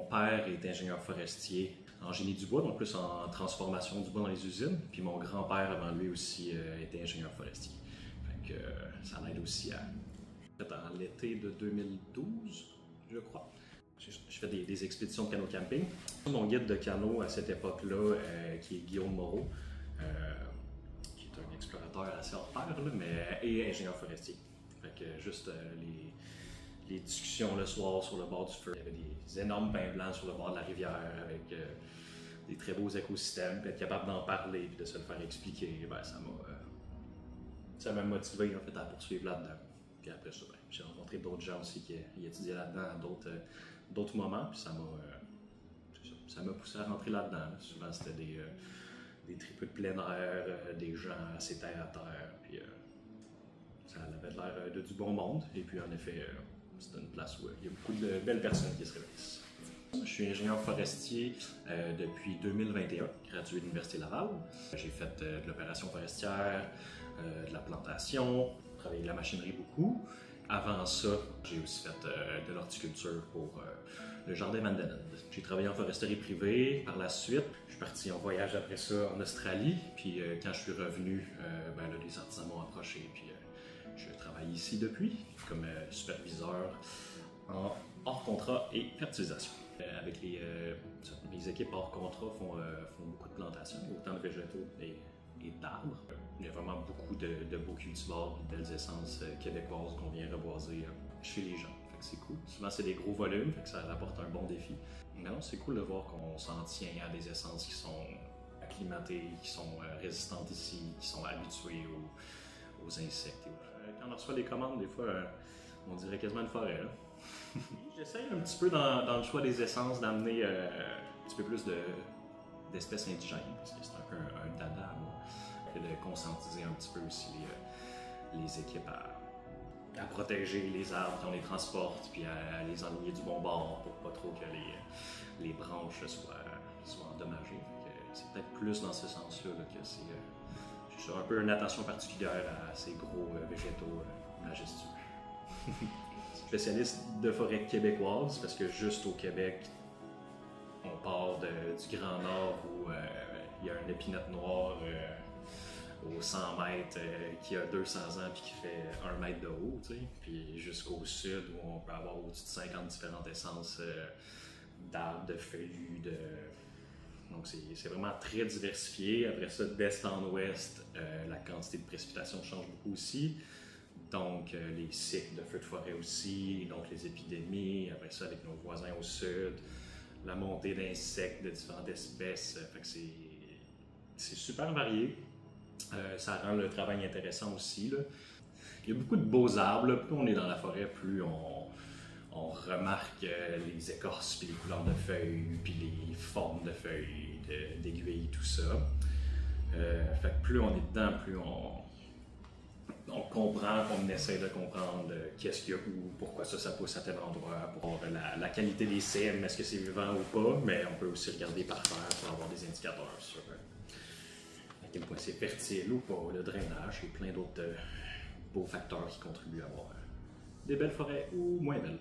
père est ingénieur forestier en génie du bois, donc plus en transformation du bois dans les usines. Puis mon grand-père, avant lui aussi, était ingénieur forestier. Fait que ça l'aide aussi à... En l'été de 2012, je crois, je fais des expéditions de canot camping. Mon guide de canot à cette époque-là, qui est Guillaume Moreau, qui est un explorateur assez hors pair, là, mais et ingénieur forestier. Fait que juste les discussions le soir sur le bord du feu. Il y avait des énormes pins blancs sur le bord de la rivière avec des très beaux écosystèmes. Puis être capable d'en parler et de se le faire expliquer, ben, ça m'a motivé en fait, à poursuivre là-dedans. Puis après ça, ben, j'ai rencontré d'autres gens aussi qui étudiaient là-dedans à d'autres moments. Puis ça m'a poussé à rentrer là-dedans. Là. Souvent, c'était des tripes de plein air, des gens assez terre à terre. Puis ça avait l'air de du bon monde. Et puis en effet, c'est une place où il y a beaucoup de belles personnes qui se réunissent. Je suis ingénieur forestier depuis 2021, gradué de l'Université Laval. J'ai fait de l'opération forestière, de la plantation, travaillé de la machinerie beaucoup. Avant ça, j'ai aussi fait de l'horticulture pour le jardin Mandelen. J'ai travaillé en foresterie privée. Par la suite, je suis parti en voyage après ça en Australie. Puis quand je suis revenu, ben, là, les artisans m'ont approché. Puis je travaille ici depuis comme superviseur en hors contrat et fertilisation. Avec mes équipes hors contrat font beaucoup de plantations, autant de végétaux et d'arbres. Il y a vraiment beaucoup de beaux cultivars et de belles essences québécoises qu'on vient reboiser chez les gens. Fait que c'est cool. Souvent, c'est des gros volumes, fait que ça apporte un bon défi. Mais non, c'est cool de voir qu'on s'en tient à des essences qui sont acclimatées, qui sont résistantes ici, qui sont habituées aux insectes. Quand on reçoit des commandes, des fois, on dirait quasiment une forêt. J'essaye un petit peu dans le choix des essences d'amener un petit peu plus d'espèces indigènes, parce que c'est un peu un dada à moi, et de conscientiser un petit peu aussi les équipes à protéger les arbres quand on les transporte, puis à les enligner du bon bord pour pas trop que les branches soient endommagées. C'est peut-être plus dans ce sens-là que j'ai un peu une attention particulière à ces gros végétaux majestueux. Spécialiste de forêt québécoise, parce que juste au Québec, on part du Grand Nord où il y a un épinette noir aux 100 mètres qui a 200 ans puis qui fait 1 mètre de haut, tu sais. Puis jusqu'au sud où on peut avoir au-dessus de 50 différentes essences d'arbres, de feuillus, donc c'est vraiment très diversifié. Après ça, d'est en ouest, la quantité de précipitations change beaucoup aussi. Donc, les cycles de feux de forêt aussi, donc les épidémies, après ça avec nos voisins au sud, la montée d'insectes de différentes espèces, fait que c'est super varié. Ça rend le travail intéressant aussi, là. Il y a beaucoup de beaux arbres, là. Plus on est dans la forêt, plus on remarque les écorces, puis les couleurs de feuilles, puis les formes de feuilles, d'aiguilles, tout ça. Fait que plus on est dedans, plus on comprend, on essaie de comprendre qu'est-ce qu'il y a où, pourquoi ça pousse à tel endroit, pour voir la qualité des sèmes, est-ce que c'est vivant ou pas, mais on peut aussi regarder par terre pour avoir des indicateurs sur à quel point c'est fertile ou pas, le drainage et plein d'autres beaux facteurs qui contribuent à avoir des belles forêts ou moins belles.